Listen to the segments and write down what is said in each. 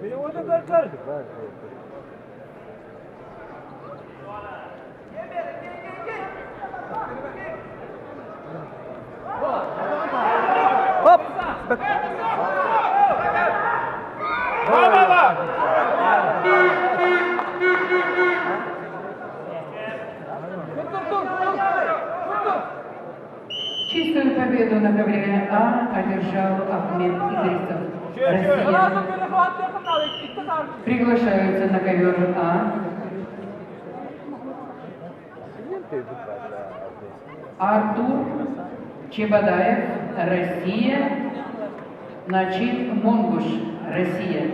Переводы कर Hop! Чистую победу на ковре А одержал Ахмед Идрисов. Россия. Приглашаются на ковер А Артур Чебадаев, Россия. Начит Монгуш, Россия.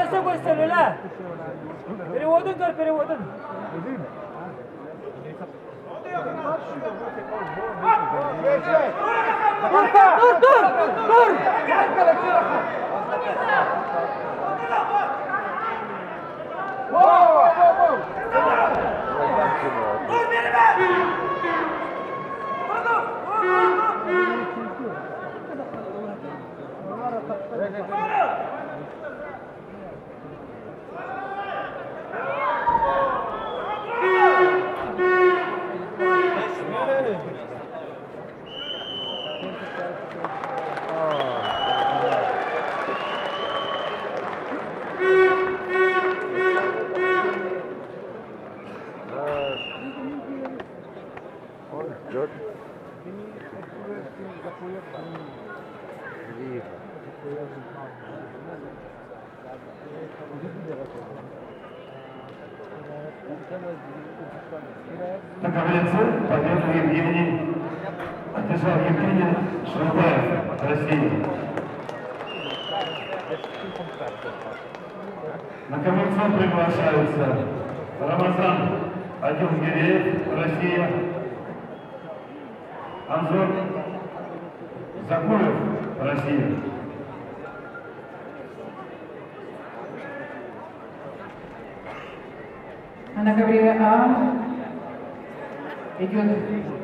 Все выставили, да? Переводом कर, переводом. Тур! На коврице победу Евгений одержал Евгений Шрубаев, Россия. На коврицу приглашаются Рамазан Адилгиреев, Россия. Анзор Закуев, Россия. А на ковре А идет